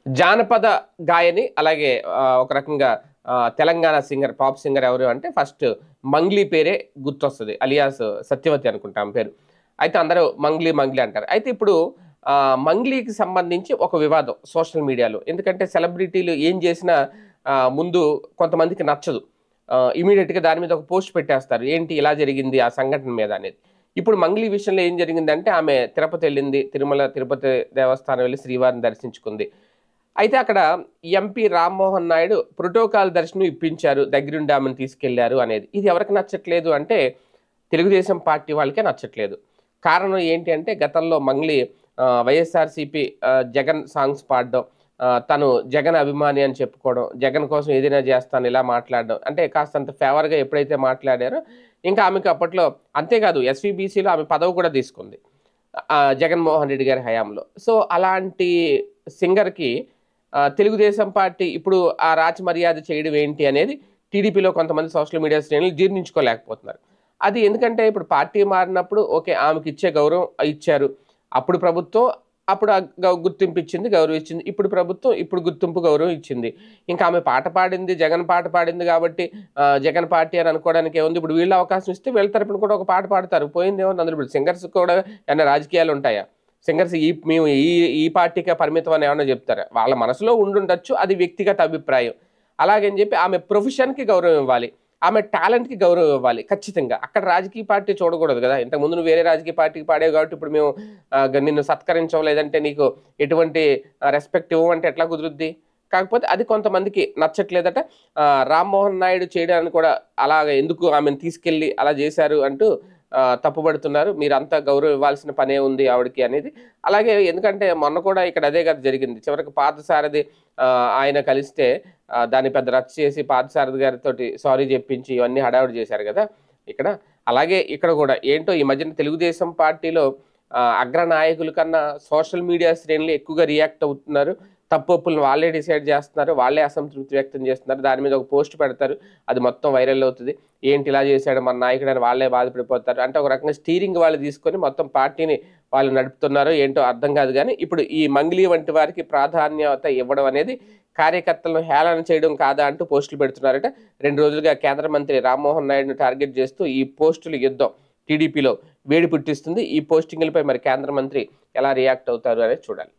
జానపద గాయని అలాగే ఒక రకంగా తెలంగాణ సింగర్, పాప్ సింగర్ ఎవరు అంటే ఫస్ట్ మంగ్లీ పేరే గుర్తొస్తది. అలియాస్ సత్యవతి అనుకుంటా ఆమె పేరు. అయితే అందరూ మంగ్లీ, మంగ్లీ అంటారు. అయితే ఇప్పుడు మంగ్లీకి సంబంధించి ఒక వివాదం సోషల్ మీడియాలో. ఎందుకంటే సెలబ్రిటీలు ఏం చేసినా ముందు కొంతమందికి నచ్చదు. ఇమ్మీడియేట్‌గా దాని మీద ఒక పోస్ట్ పెట్టేస్తారు. ఏంటి ఇలా జరిగింది ఆ సంఘటన మీద అనేది. ఇప్పుడు మంగ్లీ విషయంలో ఏం జరిగిందంటే ఆమె తిరుపతెళ్ళింది. తిరుపతి దేవస్థానం వెళ్లి శ్రీవారిని దర్శించుకుంది. అయితే అక్కడ ఎంపీ రామ్మోహన్ నాయుడు ప్రోటోకాల్ దర్శనం ఇప్పించారు. దగ్గరుండి ఆమెను తీసుకెళ్లారు అనేది. ఇది ఎవరికి నచ్చట్లేదు అంటే తెలుగుదేశం పార్టీ వాళ్ళకే నచ్చట్లేదు. కారణం ఏంటి అంటే గతంలో మంగ్లీ వైఎస్ఆర్‌సీపీ జగన్ సాంగ్స్ పాడడం, తను జగన్ అభిమాని అని చెప్పుకోవడం, జగన్ కోసం ఏదైనా చేస్తాను ఇలా మాట్లాడడం. అంటే కాస్తంత ఫేవర్‌గా ఎప్పుడైతే మాట్లాడారో ఇంకా ఆమెకు అప్పట్లో అంతేకాదు ఎస్‌వీబీసీలో ఆమె పదవి కూడా తీసుకుంది. జగన్మోహన్ రెడ్డి గారి హయాంలో. సో అలాంటి సింగర్‌కి తెలుగుదేశం పార్టీ ఇప్పుడు ఆ రాచమర్యాద చేయడం ఏంటి అనేది టీడీపీలో కొంతమంది సోషల్ మీడియా శ్రేణులు జీర్ణించుకోలేకపోతున్నారు. అది ఎందుకంటే ఇప్పుడు పార్టీ మారినప్పుడు ఓకే. ఆమెకిచ్చే గౌరవం ఇచ్చారు. అప్పుడు ప్రభుత్వం అప్పుడు గుర్తింపు ఇచ్చింది, గౌరవం ఇచ్చింది. ఇప్పుడు ప్రభుత్వం ఇప్పుడు గుర్తింపు, గౌరవం ఇచ్చింది. ఇంకా ఆమె పాట పాడింది, జగన్ పాట పాడింది కాబట్టి జగన్ పార్టీ అని అనుకోవడానికి ఏముంది? ఇప్పుడు వీళ్ళు అవకాశం ఇస్తే వీళ్ళ తరపున కూడా ఒక పాట పాడతారు. పోయిందేముంది అందులో? ఇప్పుడు సింగర్స్ కూడా ఏమన్నా రాజకీయాలు ఉంటాయా? సింగర్స్ మేము ఈ పార్టీకే పరిమితం అని ఏమన్నా చెప్తారా? వాళ్ళ మనసులో ఉండుండొచ్చు. అది వ్యక్తిగత అభిప్రాయం. అలాగని చెప్పి ఆమె ప్రొఫెషన్‌కి గౌరవం ఇవ్వాలి. ఆమె టాలెంట్‌కి గౌరవం ఇవ్వాలి ఖచ్చితంగా. అక్కడ రాజకీయ పార్టీ చూడకూడదు కదా! ఇంతకుముందు నువ్వు వేరే రాజకీయ పార్టీకి పాడావు కాబట్టి ఇప్పుడు మేము నిన్ను సత్కరించం లేదంటే నీకు ఎటువంటి రెస్పెక్ట్ ఇవ్వమంటే ఎట్లా కుదురుద్ది? కాకపోతే అది కొంతమందికి నచ్చట్లేదట. రామ్మోహన్ నాయుడు చేయడానికి కూడా అలాగ ఎందుకు ఆమెను తీసుకెళ్ళి అలా చేశారు అంటూ తప్పుపడుతున్నారు. మీరంతా గౌరవం ఇవ్వాల్సిన పనే ఉంది ఆవిడకి అనేది. అలాగే ఎందుకంటే మొన్న కూడా ఇక్కడ అదే కదా జరిగింది. చివరికి పార్థసారథి ఆయన కలిస్తే దాన్ని పెద్ద రచ్చ చేసి పార్థసారథి గారితోటి సారీ చెప్పించి ఇవన్నీ హడావుడి చేశారు కదా! ఇక్కడ. అలాగే ఇక్కడ కూడా ఏంటో ఈ మధ్యన తెలుగుదేశం పార్టీలో అగ్రనాయకుల కన్నా సోషల్ మీడియా శ్రేణులు ఎక్కువగా రియాక్ట్ అవుతున్నారు. తప్పొప్పులను వాళ్ళే డిసైడ్ చేస్తున్నారు. వాళ్ళే అసంతృప్తి వ్యక్తం చేస్తున్నారు. దాని మీద ఒక పోస్ట్ పెడతారు. అది మొత్తం వైరల్ అవుతది. ఏంటి ఇలా చేశాడు మన నాయకుడు అని వాళ్ళే బాధపడిపోతారు. అంటే ఒక రకంగా స్టీరింగ్ వాళ్ళు తీసుకొని మొత్తం పార్టీని వాళ్ళు నడుపుతున్నారో ఏంటో అర్థం కాదు గానీ, ఇప్పుడు ఈ మంగ్లీ వంటి వారికి ప్రాధాన్యత ఇవ్వడం అనేది కార్యకర్తలను హేళన చేయడం కాదా అంటూ పోస్టులు పెడుతున్నారట. 2 రోజులుగా కేంద్ర మంత్రి రామ్మోహన్ నాయుడుని టార్గెట్ చేస్తూ ఈ పోస్టుల యుద్ధం టీడీపీలో వేడి పుట్టిస్తుంది. ఈ పోస్టింగులపై మరి కేంద్ర మంత్రి ఎలా రియాక్ట్ అవుతారు అనేది చూడాలి.